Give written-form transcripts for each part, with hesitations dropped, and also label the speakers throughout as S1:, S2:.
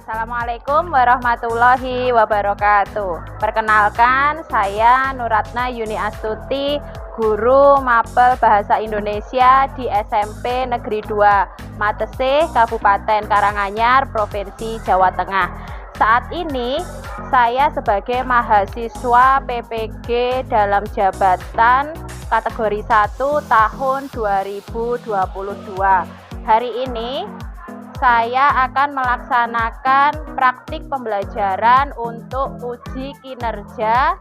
S1: Assalamualaikum warahmatullahi wabarakatuh. Perkenalkan, saya Nuratna Yuni Astuti, guru mapel Bahasa Indonesia di SMP Negeri 2, Matese, Kabupaten Karanganyar, Provinsi Jawa Tengah. Saat ini, saya sebagai mahasiswa PPG dalam jabatan kategori 1 tahun 2022. Hari ini, saya akan melaksanakan praktik pembelajaran untuk uji kinerja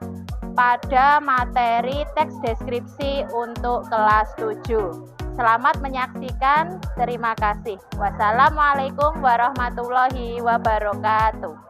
S1: pada materi teks deskripsi untuk kelas 7. Selamat menyaksikan, terima kasih. Wassalamualaikum warahmatullahi wabarakatuh.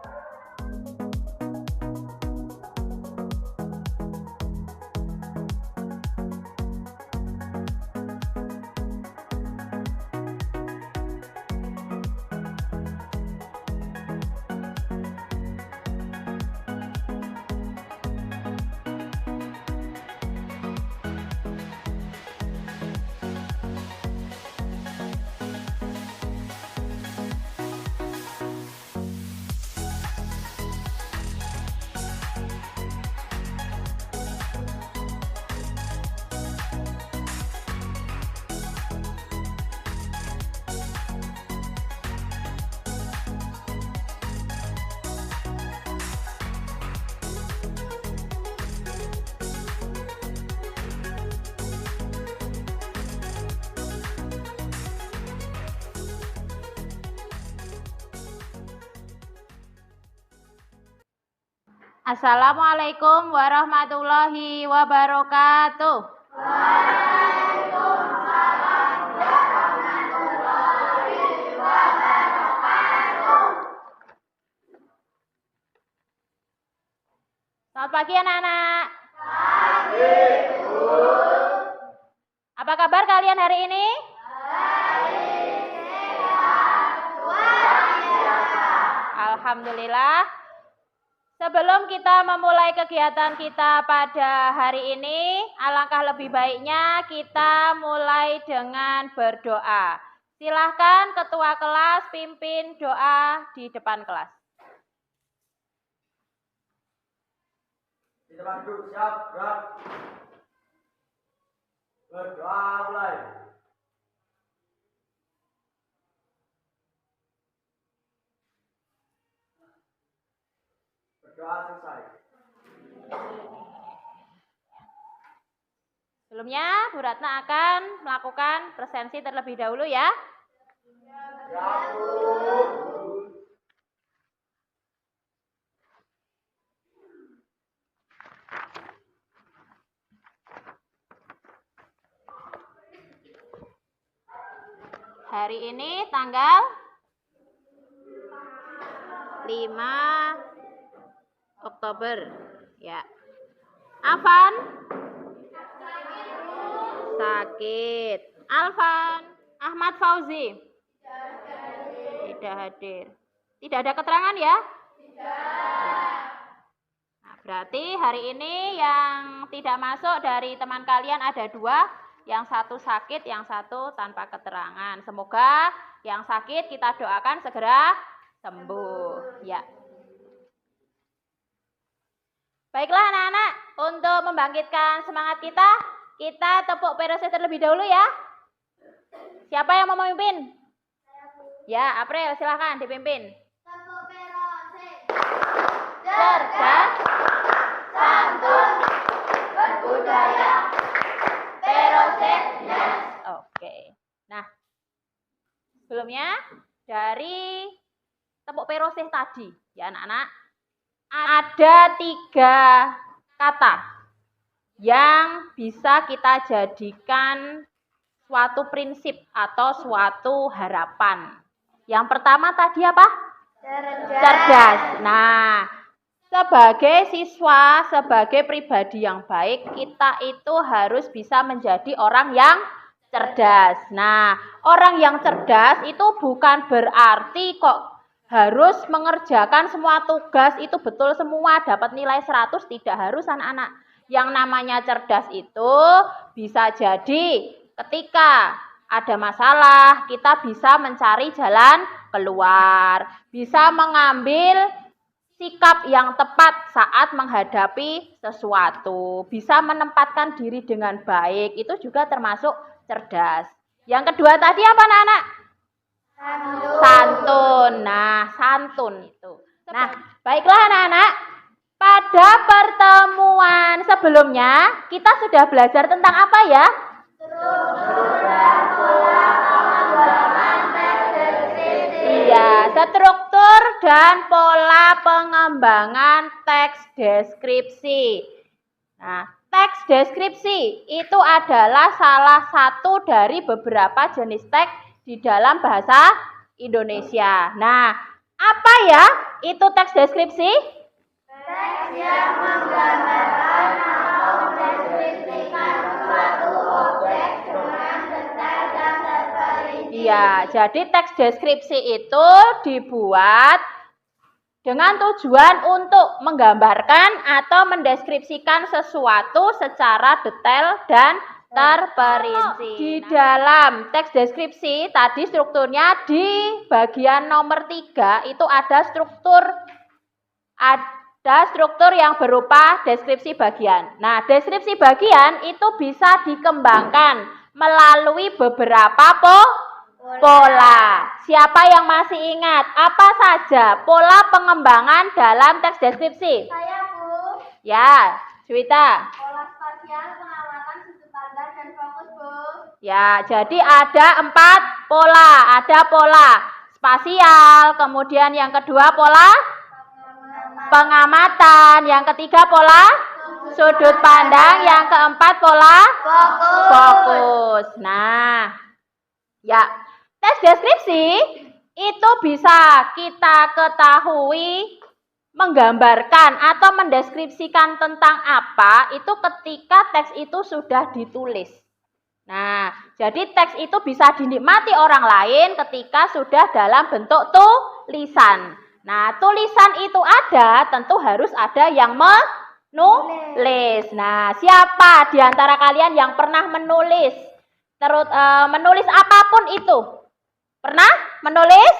S1: Assalamualaikum warahmatullahi wabarakatuh.
S2: Waalaikumsalam warahmatullahi wabarakatuh.
S1: Selamat pagi anak-anak.
S2: Pagi, Bu.
S1: Apa kabar kalian hari ini?
S2: Baik, sehat, luar biasa.
S1: Alhamdulillah. Sebelum kita memulai kegiatan kita pada hari ini, alangkah lebih baiknya kita mulai dengan berdoa. Silahkan ketua kelas pimpin doa di depan kelas.
S3: Di depan duduk, siap, gerak. Berdoa mulai. Berdoa selesai.
S1: Sebelumnya, Bu Ratna akan melakukan presensi terlebih dahulu ya.
S3: Ya, Bu.
S1: Hari ini tanggal 5 Oktober ya. Afan sakit. Alvan Ahmad Fauzi tidak hadir. Tidak ada keterangan ya? Tidak. Nah, berarti hari ini yang tidak masuk dari teman kalian ada 2. Yang satu sakit, yang satu tanpa keterangan. Semoga yang sakit kita doakan segera sembuh ya. Baiklah anak-anak, untuk membangkitkan semangat kita tepuk perose terlebih dahulu ya. Siapa yang mau memimpin? Ya, April silahkan dipimpin.
S2: Tepuk perose.
S1: Cerdas,
S2: Santun, berbudaya, perose, yes.
S1: Oke. Nah, sebelumnya dari tepuk perose tadi ya anak-anak, ada 3 kata yang bisa kita jadikan suatu prinsip atau suatu harapan. Yang pertama tadi apa? Cerdas. Nah, sebagai siswa, sebagai pribadi yang baik, kita itu harus bisa menjadi orang yang cerdas. Nah, orang yang cerdas itu bukan berarti kok harus mengerjakan semua tugas itu betul semua, dapat nilai 100, tidak harus anak-anak. Yang namanya cerdas itu bisa jadi ketika ada masalah, kita bisa mencari jalan keluar, bisa mengambil sikap yang tepat saat menghadapi sesuatu, bisa menempatkan diri dengan baik, itu juga termasuk cerdas. Yang kedua tadi apa anak-anak? Santun. Nah, santun itu. Nah, baiklah anak-anak. Pada pertemuan sebelumnya, kita sudah belajar tentang apa ya? Iya, struktur dan pola pengembangan teks deskripsi. Nah, teks deskripsi itu adalah salah satu dari beberapa jenis teks di dalam bahasa Indonesia. Nah, apa ya itu teks deskripsi?
S2: Teks yang menggambarkan atau mendeskripsikan suatu objek dengan detail dan terperinci.
S1: Iya, jadi teks deskripsi itu dibuat dengan tujuan untuk menggambarkan atau mendeskripsikan sesuatu secara detail dan terperinci. Di dalam teks deskripsi tadi strukturnya di bagian nomor 3 itu ada struktur yang berupa deskripsi bagian. Nah, deskripsi bagian itu bisa dikembangkan melalui beberapa pola. Siapa yang masih ingat apa saja pola pengembangan dalam teks deskripsi?
S2: Saya, Bu.
S1: Ya, Juwita.
S2: Pola spasial, pengamatan, sudut pandang, dan fokus, Bu.
S1: Ya, jadi ada 4 pola. Ada pola spasial, kemudian yang kedua pola pengamatan, yang ketiga pola sudut pandang, yang keempat pola fokus. Nah, ya, tes deskripsi itu bisa kita ketahui menggambarkan atau mendeskripsikan tentang apa itu ketika teks itu sudah ditulis. Nah, jadi teks itu bisa dinikmati orang lain ketika sudah dalam bentuk tulisan. Nah, tulisan itu ada, tentu harus ada yang menulis. Nah, siapa di antara kalian yang pernah menulis? Menulis apapun itu? Pernah menulis?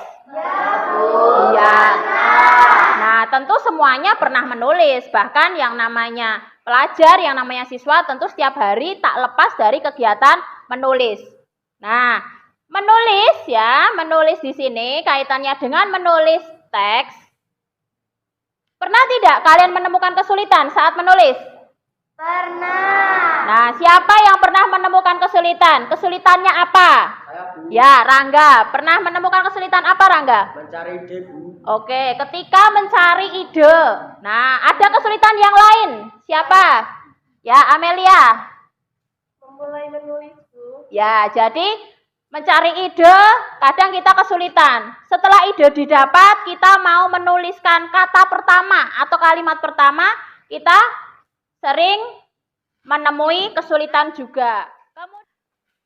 S1: Iya. Nah, tentu semuanya pernah menulis. Bahkan yang namanya pelajar, yang namanya siswa, tentu setiap hari tak lepas dari kegiatan menulis. Nah, menulis ya, menulis di sini kaitannya dengan menulis teks. Pernah tidak kalian menemukan kesulitan saat menulis?
S2: Pernah.
S1: Nah, siapa yang pernah menemukan kesulitan? Kesulitannya apa?
S3: Saya, Bu.
S1: Ya, Rangga. Pernah menemukan kesulitan apa, Rangga?
S3: Mencari ide, Bu.
S1: Oke, ketika mencari ide. Nah, ada kesulitan yang lain. Siapa? Ya, Amelia.
S2: Memulai menulis, Bu.
S1: Ya, jadi mencari ide, kadang kita kesulitan. Setelah ide didapat, kita mau menuliskan kata pertama atau kalimat pertama, kita sering menemui kesulitan juga.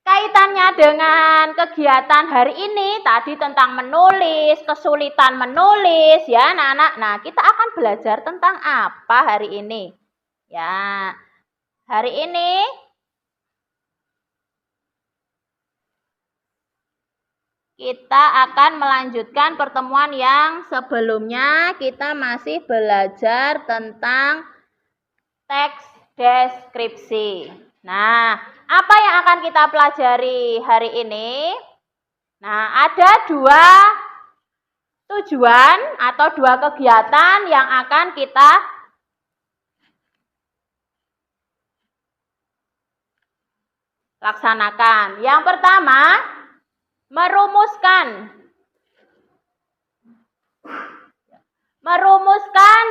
S1: Kaitannya dengan kegiatan hari ini tadi tentang menulis, kesulitan menulis ya anak-anak. Nah, kita akan belajar tentang apa hari ini? Ya, hari ini kita akan melanjutkan pertemuan yang sebelumnya. Kita masih belajar tentang teks deskripsi. Nah, apa yang akan kita pelajari hari ini? Nah, ada 2 tujuan atau 2 kegiatan yang akan kita laksanakan. Yang pertama, merumuskan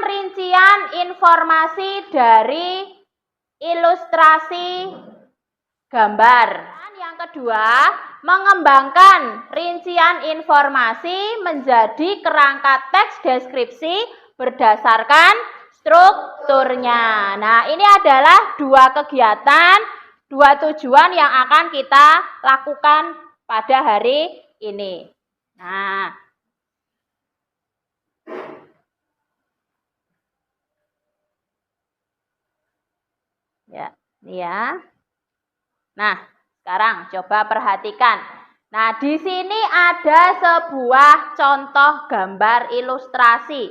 S1: rincian informasi dari ilustrasi gambar. Yang kedua, mengembangkan rincian informasi menjadi kerangka teks deskripsi berdasarkan strukturnya. Nah, ini adalah 2 kegiatan, 2 tujuan yang akan kita lakukan pada hari ini. Nah, ya, ini ya. Nah, sekarang coba perhatikan. Nah, di sini ada sebuah contoh gambar ilustrasi.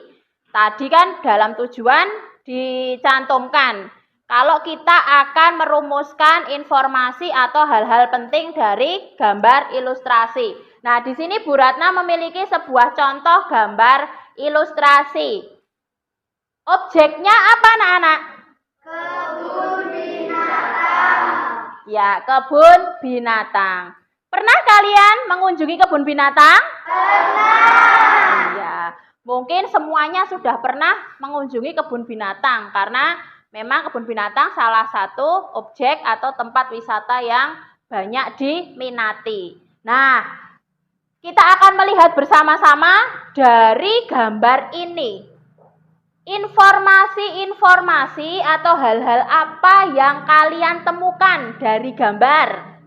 S1: Tadi kan dalam tujuan dicantumkan kalau kita akan merumuskan informasi atau hal-hal penting dari gambar ilustrasi. Nah, di sini Bu Ratna memiliki sebuah contoh gambar ilustrasi. Objeknya apa, anak-anak?
S2: Kebun binatang.
S1: Ya, kebun binatang. Pernah kalian mengunjungi kebun binatang?
S2: Pernah.
S1: Ya, mungkin semuanya sudah pernah mengunjungi kebun binatang karena memang kebun binatang salah satu objek atau tempat wisata yang banyak diminati. Nah, kita akan melihat bersama-sama dari gambar ini. Informasi-informasi atau hal-hal apa yang kalian temukan dari gambar?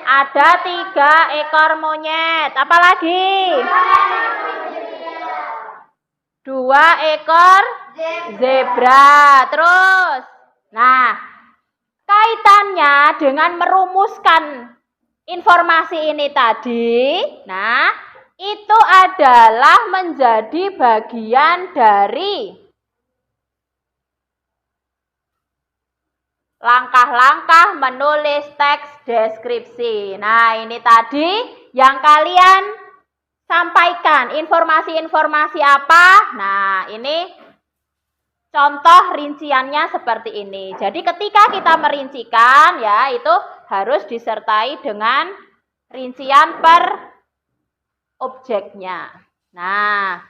S1: Ada 3 ekor monyet. Apa lagi? 2 ekor zebra. Terus, nah, kaitannya dengan merumuskan informasi ini tadi, nah, itu adalah menjadi bagian dari langkah-langkah menulis teks deskripsi. Nah, ini tadi yang kalian sampaikan. Informasi-informasi apa? Nah, ini contoh rinciannya seperti ini. Jadi ketika kita merincikan, ya, itu harus disertai dengan rincian per objeknya. Nah,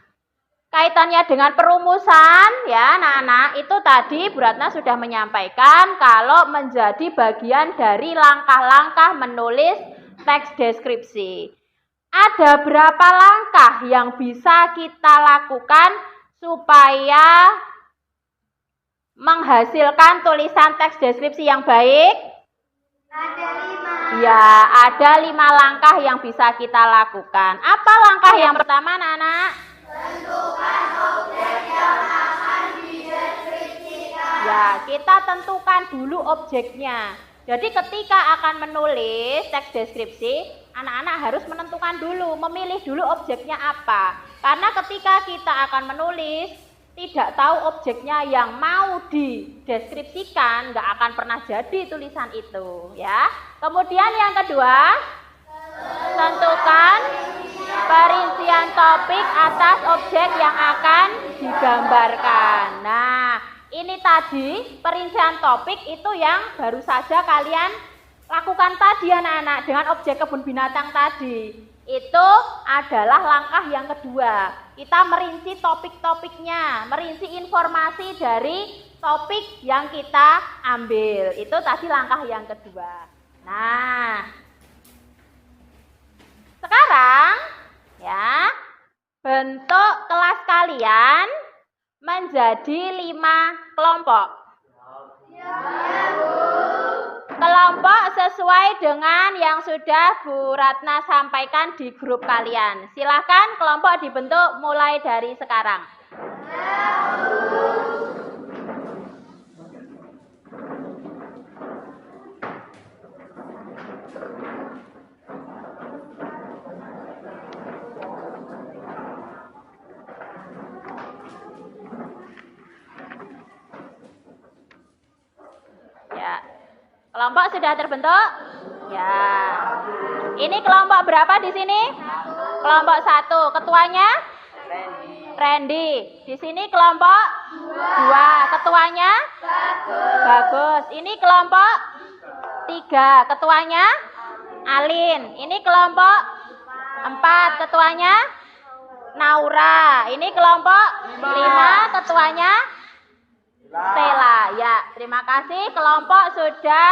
S1: kaitannya dengan perumusan, ya anak-anak, itu tadi Bu Ratna sudah menyampaikan kalau menjadi bagian dari langkah-langkah menulis teks deskripsi. Ada berapa langkah yang bisa kita lakukan supaya menghasilkan tulisan teks deskripsi yang baik?
S2: Ada 5.
S1: Ya, ada 5 langkah yang bisa kita lakukan. Apa langkah yang pertama, anak-anak?
S2: Tentukan objek yang akan dideskripsikan.
S1: Ya, kita tentukan dulu objeknya. Jadi ketika akan menulis teks deskripsi, anak-anak harus menentukan dulu, memilih dulu objeknya apa. Karena ketika kita akan menulis, tidak tahu objeknya yang mau dideskripsikan, nggak akan pernah jadi tulisan itu, ya. Kemudian yang kedua, tentukan perincian topik atas objek yang akan digambarkan. Nah, ini tadi perincian topik itu yang baru saja kalian lakukan tadi, anak-anak, dengan objek kebun binatang tadi. Itu adalah langkah yang kedua. Kita merinci topik-topiknya, merinci informasi dari topik yang kita ambil. Itu tadi langkah yang kedua. Nah, sekarang ya, bentuk kelas kalian menjadi 5 kelompok. Kelompok sesuai dengan yang sudah Bu Ratna sampaikan di grup kalian. Silakan kelompok dibentuk mulai dari sekarang. Ya. Kelompok sudah terbentuk? Ya. Ini kelompok berapa di sini? Kelompok 1. Ketuanya? Randy. Di sini kelompok 2. Ketuanya? Bagus. Ini kelompok 3. Ketuanya? Alin. Ini kelompok 4. Ketuanya? Naura. Ini kelompok 5. Ketuanya? Stella. Ya, terima kasih. Kelompok sudah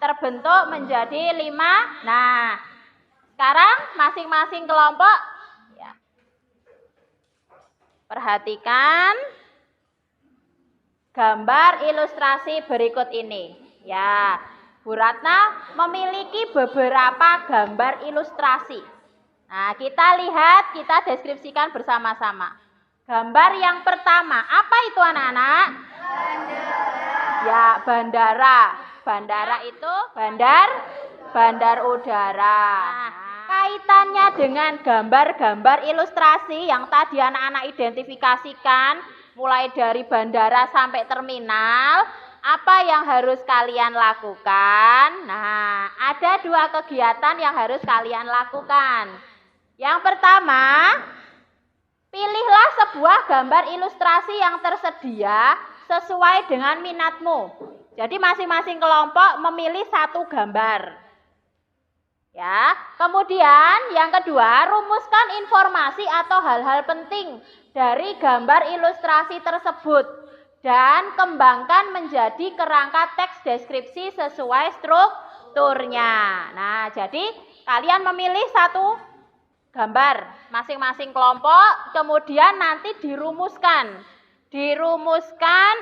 S1: terbentuk menjadi 5. Nah, sekarang masing-masing kelompok ya, perhatikan gambar ilustrasi berikut ini. Ya, Bu Ratna memiliki beberapa gambar ilustrasi. Nah, kita lihat, kita deskripsikan bersama-sama. Gambar yang pertama, apa itu anak-anak?
S2: Bandara.
S1: Ya, bandara. Bandara itu bandar bandar udara. Nah, kaitannya dengan gambar-gambar ilustrasi yang tadi anak-anak identifikasikan, mulai dari bandara sampai terminal, apa yang harus kalian lakukan? Nah, ada 2 kegiatan yang harus kalian lakukan. Yang pertama, pilihlah sebuah gambar ilustrasi yang tersedia sesuai dengan minatmu. Jadi masing-masing kelompok memilih 1 gambar. Ya, kemudian yang kedua, rumuskan informasi atau hal-hal penting dari gambar ilustrasi tersebut dan kembangkan menjadi kerangka teks deskripsi sesuai strukturnya. Nah, jadi kalian memilih 1 gambar masing-masing kelompok, kemudian nanti dirumuskan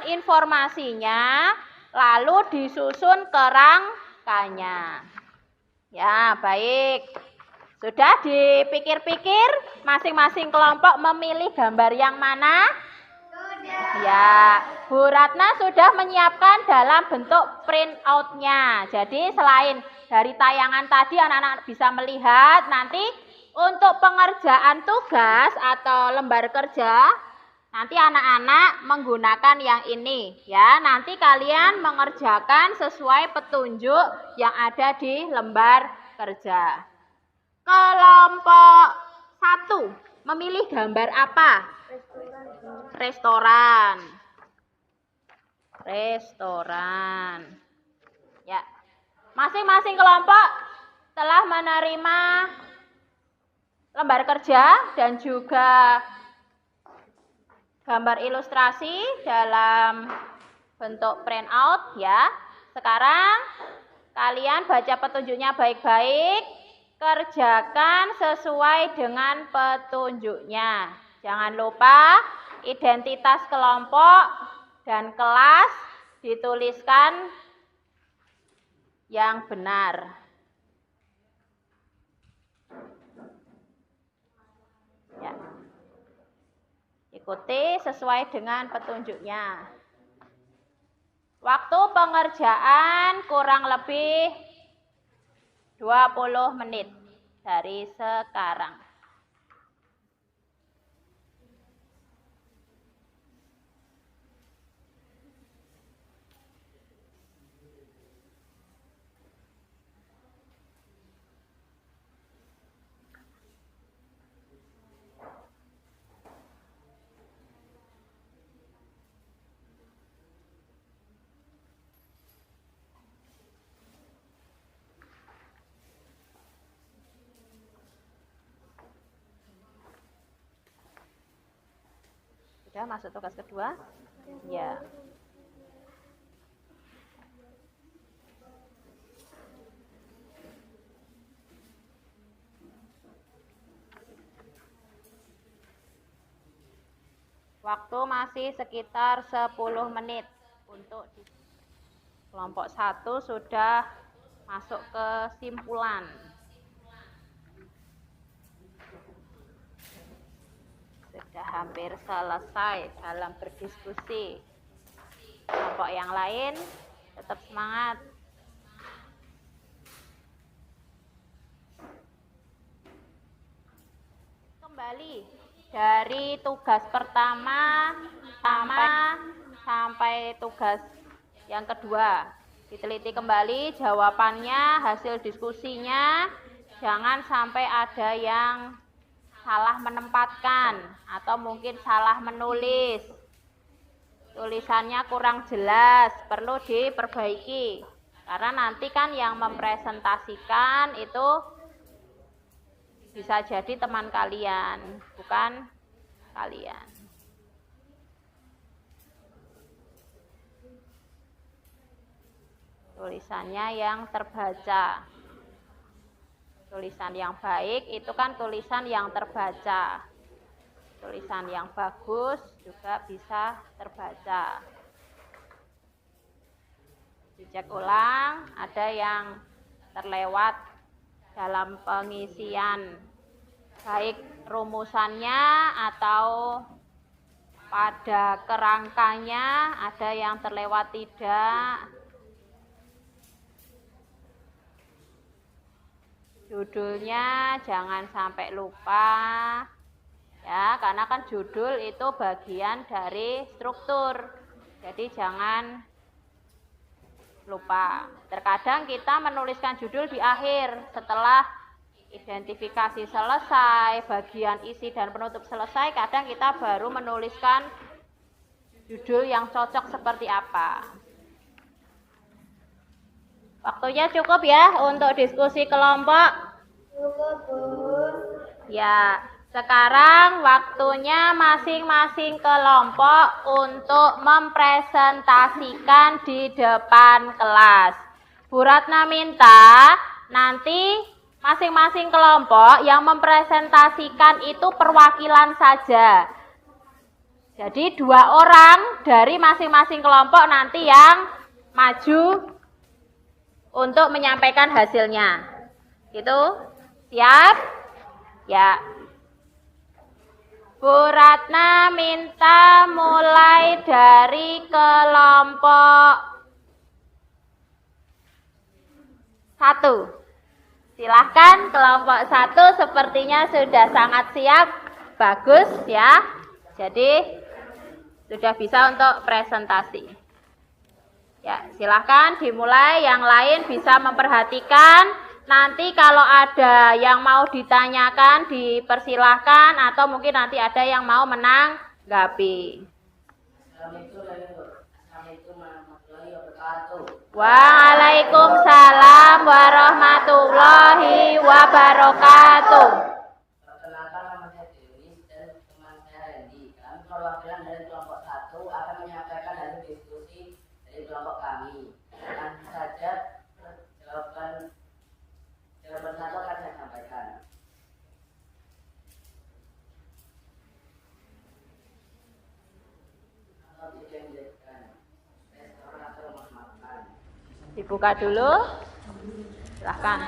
S1: informasinya, lalu disusun kerangkanya. Ya, baik. Sudah dipikir-pikir masing-masing kelompok memilih gambar yang mana?
S2: Sudah.
S1: Ya, Bu Ratna sudah menyiapkan dalam bentuk print out-nya. Jadi selain dari tayangan tadi anak-anak bisa melihat, nanti untuk pengerjaan tugas atau lembar kerja, nanti anak-anak menggunakan yang ini ya. Nanti kalian mengerjakan sesuai petunjuk yang ada di lembar kerja. Kelompok 1 memilih gambar apa? Restoran. Ya. Masing-masing kelompok telah menerima lembar kerja dan juga gambar ilustrasi dalam bentuk print out ya. Sekarang kalian baca petunjuknya baik-baik, kerjakan sesuai dengan petunjuknya. Jangan lupa identitas kelompok dan kelas dituliskan yang benar. Ya. Ikuti sesuai dengan petunjuknya. Waktu pengerjaan kurang lebih 20 menit dari sekarang. Sudah masuk tugas kedua? Ya. Waktu masih sekitar 10 menit untuk kelompok 1 sudah masuk ke simpulan. Sudah hampir selesai dalam berdiskusi. Kelompok yang lain tetap semangat. Kembali dari tugas pertama sampai tugas yang kedua. Diteliti kembali jawabannya, hasil diskusinya. Jangan sampai ada yang salah menempatkan atau mungkin salah menulis. Tulisannya kurang jelas, perlu diperbaiki. Karena nanti kan yang mempresentasikan itu bisa jadi teman kalian, bukan kalian. Tulisannya yang terbaca. Tulisan yang baik itu kan tulisan yang terbaca. Tulisan yang bagus juga bisa terbaca. Dicek ulang, ada yang terlewat dalam pengisian, baik rumusannya atau pada kerangkanya, ada yang terlewat tidak. Judulnya jangan sampai lupa. Ya, karena kan judul itu bagian dari struktur. Jadi jangan lupa. Terkadang kita menuliskan judul di akhir setelah identifikasi selesai, bagian isi dan penutup selesai, kadang kita baru menuliskan judul yang cocok seperti apa. Waktunya cukup ya untuk diskusi kelompok?
S2: Cukup, Bu.
S1: Ya, sekarang waktunya masing-masing kelompok untuk mempresentasikan di depan kelas. Bu Ratna minta nanti masing-masing kelompok yang mempresentasikan itu perwakilan saja. Jadi 2 orang dari masing-masing kelompok nanti yang maju untuk menyampaikan hasilnya. Gitu? Siap? Ya. Bu Ratna minta mulai dari kelompok 1. Silahkan kelompok 1 sepertinya sudah sangat siap. Bagus ya. Jadi sudah bisa untuk presentasi. Ya, silahkan dimulai. Yang lain bisa memperhatikan. Nanti kalau ada yang mau ditanyakan, dipersilahkan. Atau mungkin nanti ada yang mau menanggapi.
S3: Assalamualaikum warahmatullahi wabarakatuh.
S1: Waalaikumsalam warahmatullahi wabarakatuh.
S3: Perkenalkan, nama saya Dewi dan teman saya Randy. Kami perwakilan dari kelompok 1 akan menyampaikan hasil diskusi dari kelompok kami. Langsung saja jawaban 1 akan saya sampaikan. Restoran atau rumah makan.
S1: Dibuka dulu. Silahkan.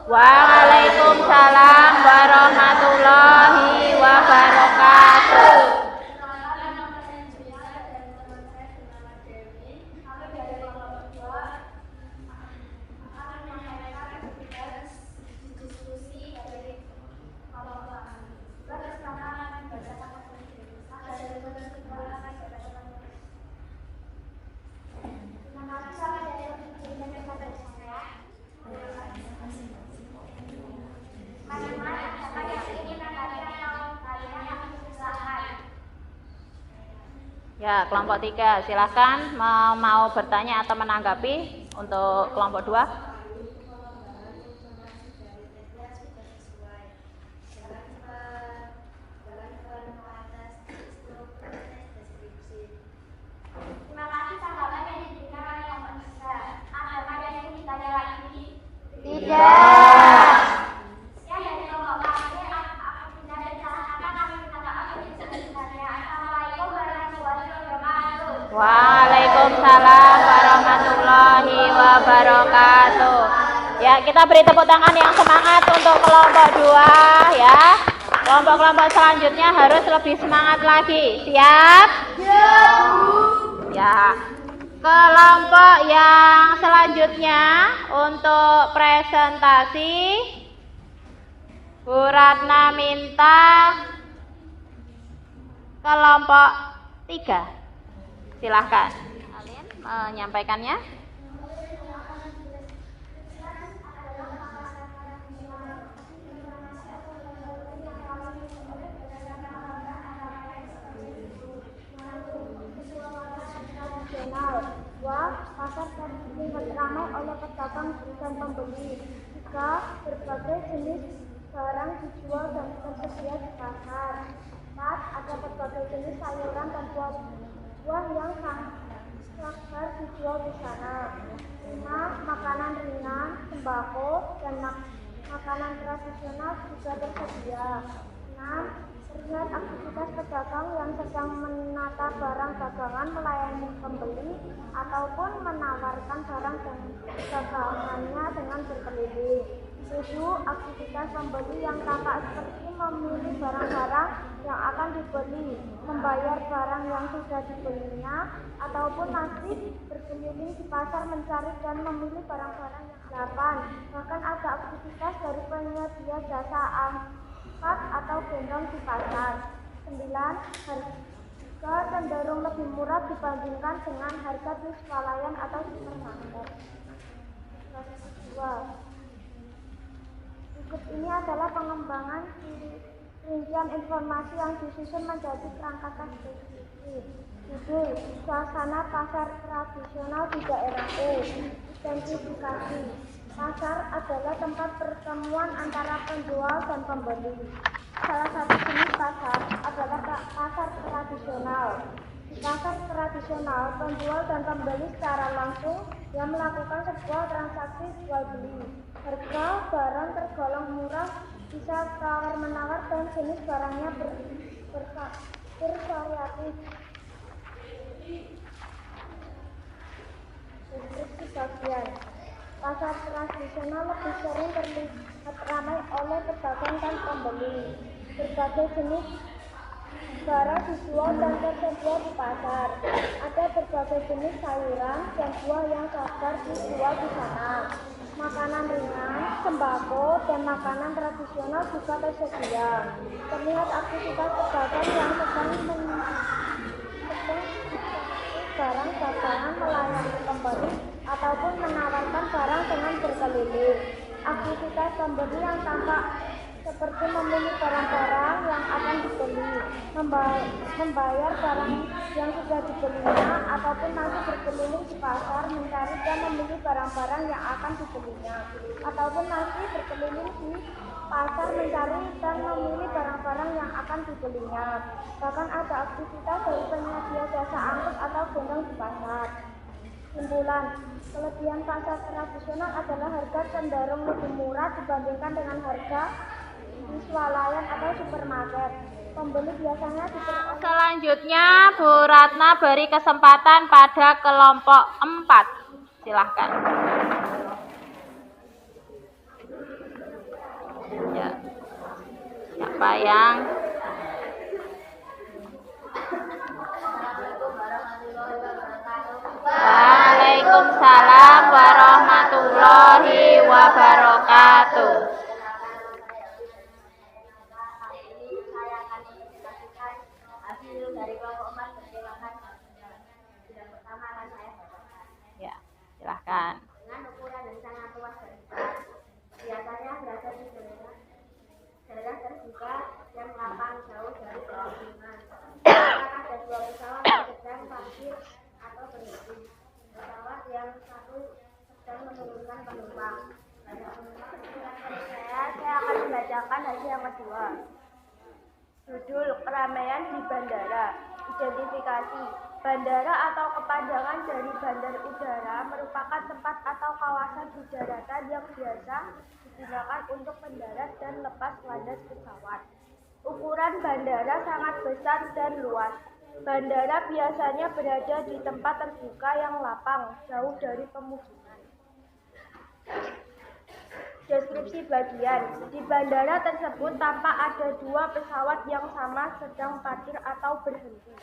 S1: Waalaikumsalam warahmatullahi wabarakatuh. Ya, kelompok 3, silahkan mau bertanya atau menanggapi untuk kelompok 2.
S2: Terima kasih tanggapan yang diberikan oleh kelompok 3. Apakah ada yang ditanya lagi?
S1: Tidak.
S2: Ya, dari kelompok kami, aku tidak ada kesalahan, kami minta maaf sebesar-besarnya. Assalamualaikum warahmatullahi wabarakatuh.
S1: Waalaikumsalam warahmatullahi wabarakatuh. Ya, kita beri tepuk tangan yang semangat untuk kelompok 2 ya. Kelompok-kelompok selanjutnya harus lebih semangat lagi. Siap? Ya. Kelompok yang selanjutnya untuk presentasi Bu Ratna minta kelompok 3. Silahkan kalian menyampaikannya.
S2: Pasar terlihat ramai oleh pedagang dan pembeli. 3. Berbagai jenis barang dijual dan tersedia di pasar. 4. Ada berbagai jenis sayuran dan buah yang segar dijual di sana. 5. Makanan ringan, sembako, dan makanan tradisional juga tersedia. 6. Terlihat aktivitas pedagang yang sedang menata barang dagangan, melayani pembeli, ataupun menawarkan barang dagangannya dengan berkeliling. 7. Aktivitas pembeli yang tampak seperti memilih barang-barang yang akan dibeli. membayar barang yang sudah dibelinya, ataupun masih berkeliling di pasar mencari dan memilih barang-barang yang 8. Bahkan ada aktivitas dari penyedia jasa angkat atau gendong di pasar. 9. Harga cenderung lebih murah dibandingkan dengan harga di swalayan atau supermarket. 2. Berikut ini adalah pengembangan rincian informasi yang disusun menjadi kerangka spesifik. Judul, suasana pasar tradisional di daerah U. Identifikasi. Pasar adalah tempat pertemuan antara penjual dan pembeli. Salah satu jenis pasar adalah pasar tradisional. Di pasar tradisional, penjual dan pembeli secara langsung yang melakukan sebuah transaksi jual beli. Harga barang tergolong murah, bisa tawar-menawar, dan jenis barangnya bervariatif. Deskripsi bagian. Pasar tradisional lebih sering terlihat ramai oleh pedagang dan pembeli. Berbagai jenis barang dijual dan tersedia di pasar. Ada berbagai jenis sayuran dan buah yang segar dijual di sana. Makanan ringan, sembako, dan makanan tradisional juga tersedia. Terlihat aktivitas pedagang yang sedang barang dagangan melayani pembeli ataupun menawarkan barang dengan berkeliling. Aktivitas pembeli yang tampak seperti memilih barang-barang yang akan dibeli, membayar barang yang sudah dibelinya, ataupun masih berkeliling di pasar mencari dan memilih barang-barang yang akan dibelinya, ataupun masih berkeliling di pasar mencari dan memilih barang-barang yang akan dibelinya. Bahkan ada aktivitas dari penyedia jasa angkut atau gendong di pasar. Simpulan, kelebihan pasar tradisional adalah harga cenderung lebih murah dibandingkan dengan harga di swalayan atau supermarket. Pembeli biasanya diperoleh.
S1: Selanjutnya, Bu Ratna beri kesempatan pada kelompok 4. Silahkan. Ya. Siapa yang? Waalaikumsalam warahmatullahi wabarakatuh. Ya, silahkan.
S2: Dengan ukuran yang sangat luas dan biasanya berada di daerah terbuka yang lapang jauh dari permukiman. Ada 2 pesawat yang sedang parkir atau berhenti. Pesawat yang satu sedang menurunkan penumpang. Saya akan membacakan hasil yang kedua. Judul, keramaian di bandara. Identifikasi. Bandara atau kepanjangan dari bandar udara merupakan tempat atau kawasan di daratan yang biasa digunakan untuk mendarat dan lepas landas pesawat. Ukuran bandara sangat besar dan luas. Bandara biasanya berada di tempat terbuka yang lapang, jauh dari pemukiman. Deskripsi bagian. Di bandara tersebut tampak ada 2 pesawat yang sama sedang parkir atau berhenti.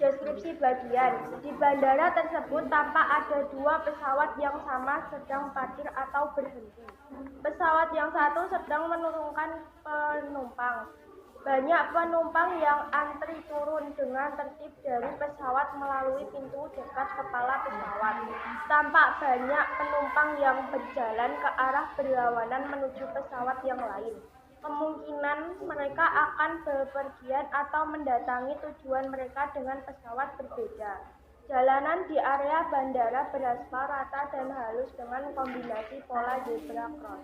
S2: Deskripsi bagian. Di bandara tersebut tampak ada 2 pesawat yang sama sedang parkir atau berhenti. Pesawat yang satu sedang menurunkan penumpang. Banyak penumpang yang antri turun dengan tertib dari pesawat melalui pintu dekat kepala pesawat. Tampak banyak penumpang yang berjalan ke arah berlawanan menuju pesawat yang lain. Kemungkinan mereka akan bepergian atau mendatangi tujuan mereka dengan pesawat berbeda. Jalanan di area bandara beraspal rata dan halus dengan kombinasi pola zebra cross.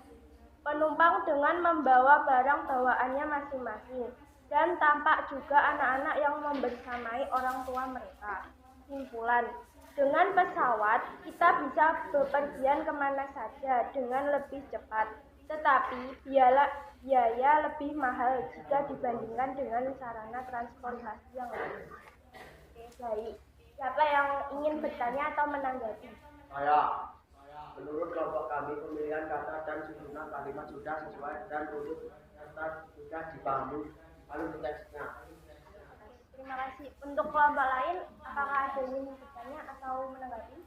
S2: Penumpang dengan membawa barang bawaannya masing-masing, dan tampak juga anak-anak yang membersamai orang tua mereka. Simpulan, dengan pesawat kita bisa bepergian kemana saja dengan lebih cepat, tetapi biaya lebih mahal jika dibandingkan dengan sarana transportasi yang lain. Oke, baik. Siapa yang ingin bertanya atau menanggapi?
S4: Saya. Menurut kelompok kami, pemilihan kata dan susunan kalimat sudah sesuai dan urut kata sudah dipahami. Lalu teksnya.
S2: Terima kasih. Untuk kelompok lain, apakah ada yang ingin bertanya atau menanggapi?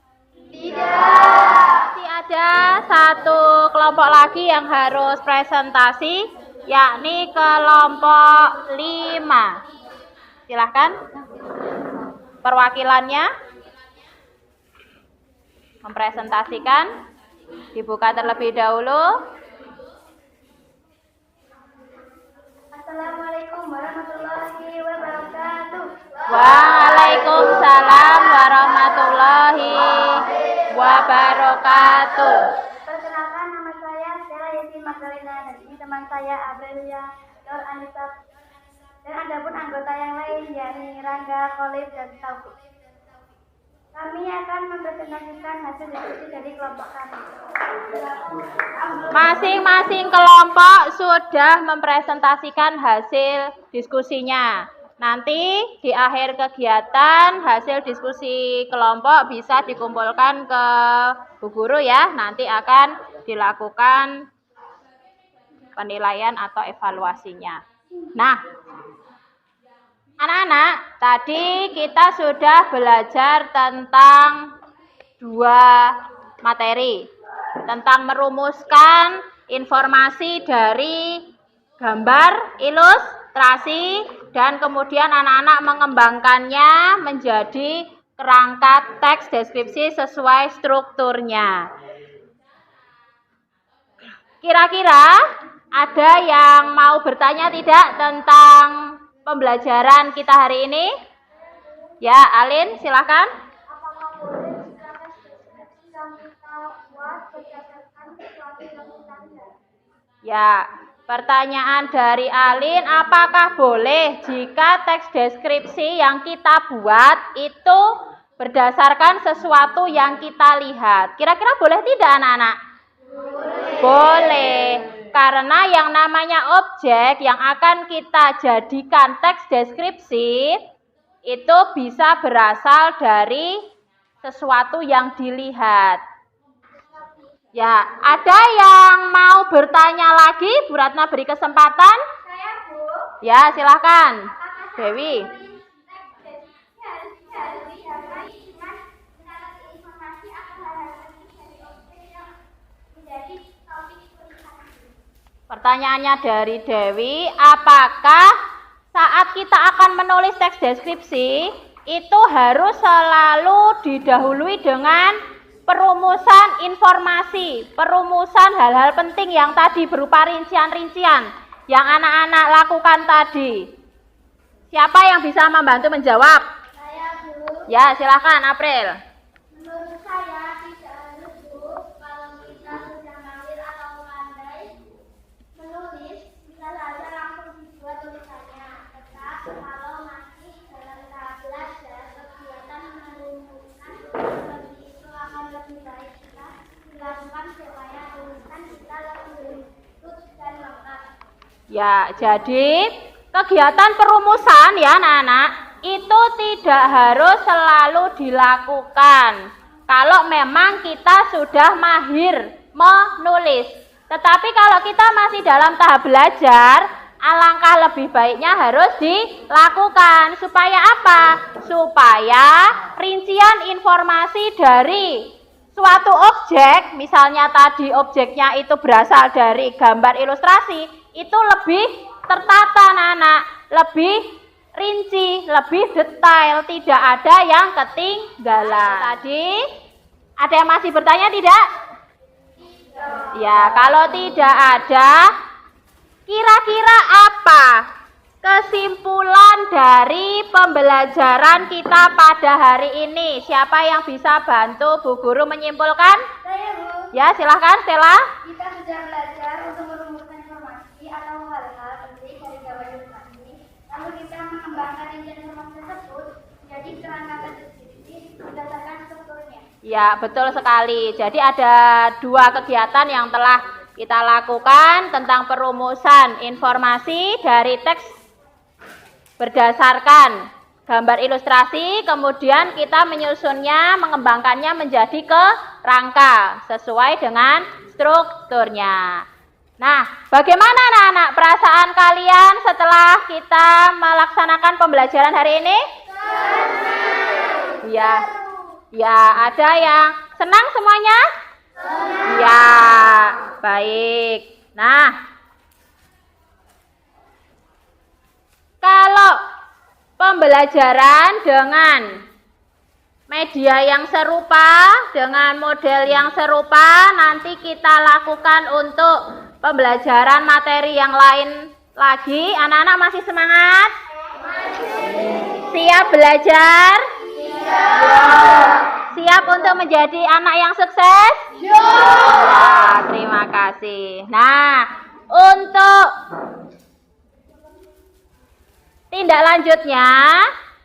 S1: Masih ada satu kelompok lagi yang harus presentasi, yakni kelompok 5. Silahkan perwakilannya mempresentasikan. Dibuka terlebih dahulu.
S2: Assalamualaikum warahmatullahi wabarakatuh.
S1: Waalaikumsalam warahmatullahi wabarakatuh.
S2: Perkenalkan, nama saya Stella Yesi Magdalena dan ini teman saya Aprilia Nur Anissa. Dan ada pun anggota yang lain yakni Rangga, Khalid, dan Taufik. Kami akan mempresentasikan hasil diskusi dari kelompok kami.
S1: Masing-masing kelompok sudah mempresentasikan hasil diskusinya. Nanti di akhir kegiatan hasil diskusi kelompok bisa dikumpulkan ke Bu Guru ya. Nanti akan dilakukan penilaian atau evaluasinya. Nah, anak-anak, tadi kita sudah belajar tentang 2 materi. Tentang merumuskan informasi dari gambar, ilustrasi, dan kemudian anak-anak mengembangkannya menjadi kerangka teks deskripsi sesuai strukturnya. Kira-kira ada yang mau bertanya tidak tentang pembelajaran kita hari ini? Ya, Alin, silakan.
S2: Apakah boleh jika tes deskripsi yang kita buat berdasarkan sesuatu yang kita lihat?
S1: Ya, pertanyaan dari Alin, apakah boleh jika teks deskripsi yang kita buat itu berdasarkan sesuatu yang kita lihat? Kira-kira boleh tidak, anak-anak? Boleh. Karena yang namanya objek yang akan kita jadikan teks deskripsi itu bisa berasal dari sesuatu yang dilihat. Ya, ada yang mau bertanya lagi? Bu Ratna beri kesempatan.
S2: Saya, Bu.
S1: Ya, silakan. Dewi. Pertanyaannya dari Dewi, apakah saat kita akan menulis teks deskripsi itu harus selalu didahului dengan perumusan informasi, perumusan hal-hal penting yang tadi berupa rincian-rincian yang anak-anak lakukan tadi? Siapa yang bisa membantu menjawab?
S2: Saya, Bu.
S1: Ya, silakan April.
S2: Menurut saya tidak harus, Bu. Kalau kita sudah mahir atau pandai menulis, bisa saja langsung dibuat tulisannya. Tetap kalau masih dalam tahap belajar, kegiatan merumuskan seperti itu akan lebih baik kita dilakukan supaya tulisan kita lebih berikut dan lengkap.
S1: Ya, jadi kegiatan perumusan ya anak-anak itu tidak harus selalu dilakukan kalau memang kita sudah mahir menulis. Tetapi kalau kita masih dalam tahap belajar, alangkah lebih baiknya harus dilakukan. Supaya apa? Supaya rincian informasi dari suatu objek, misalnya tadi objeknya itu berasal dari gambar ilustrasi, itu lebih tertata anak-anak, lebih rinci, lebih detail, tidak ada yang ketinggalan. Tadi ada yang masih bertanya tidak? Ya, kalau tidak ada, kira-kira apa kesimpulan dari pembelajaran kita pada hari ini? Siapa yang bisa bantu Bu Guru menyimpulkan?
S2: Saya, Bu.
S1: Ya, silahkan Stella.
S2: Kita sudah belajar untuk merumuskan informasi atau hal-hal penting dari gambar ilustrasi. Lalu kita mengembangkan rincian informasi tersebut menjadi kerangka deskripsi berdasarkan strukturnya.
S1: Ya, betul sekali. Jadi ada 2 kegiatan yang telah kita lakukan tentang perumusan informasi dari teks berdasarkan gambar ilustrasi, kemudian kita menyusunnya, mengembangkannya menjadi kerangka sesuai dengan strukturnya. Nah, bagaimana anak-anak perasaan kalian setelah kita melaksanakan pembelajaran hari ini? Ya, ya, ada yang senang semuanya? Ya, baik. Nah, kalau pembelajaran dengan media yang serupa, dengan model yang serupa, nanti kita lakukan untuk pembelajaran materi yang lain lagi. Anak-anak masih semangat? Siap belajar? Siap untuk menjadi anak yang sukses? Ya, terima kasih. Nah, untuk tindak lanjutnya,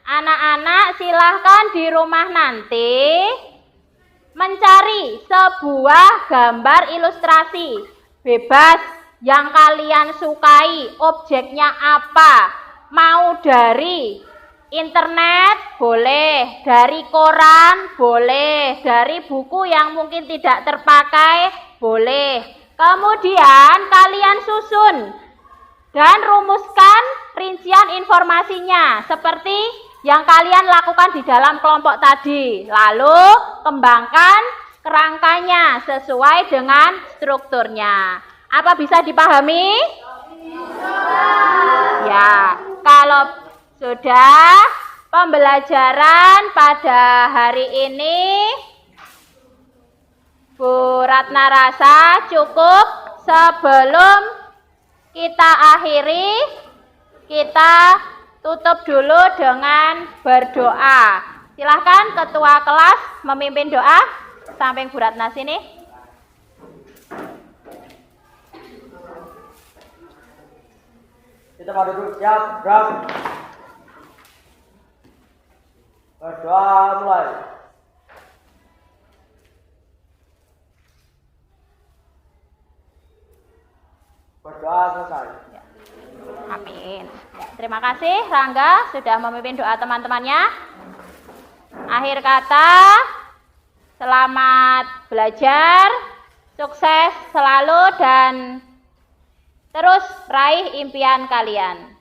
S1: anak-anak silahkan di rumah nanti mencari sebuah gambar ilustrasi bebas yang kalian sukai, objeknya apa, mau dari internet boleh, dari koran boleh, dari buku yang mungkin tidak terpakai boleh. Kemudian kalian susun dan rumuskan rincian informasinya seperti yang kalian lakukan di dalam kelompok tadi. Lalu kembangkan kerangkanya sesuai dengan strukturnya. Apa bisa dipahami? Ya, kalau sudah pembelajaran pada hari ini, Bu Ratna rasa cukup. Sebelum kita akhiri, kita tutup dulu dengan berdoa. Silahkan ketua kelas memimpin doa. Samping Bu Ratna sini.
S4: Kita pada duduk siap, gerak. Berdoa mulai. Berdoa selesai.
S1: Amin. Ya, terima kasih Rangga sudah memimpin doa teman-temannya. Akhir kata, selamat belajar, sukses selalu dan terus raih impian kalian.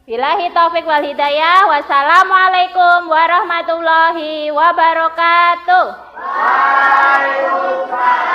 S1: Billahi taufik wal hidayah. Wassalamualaikum warahmatullahi wabarakatuh.
S4: Waalaikumsalam.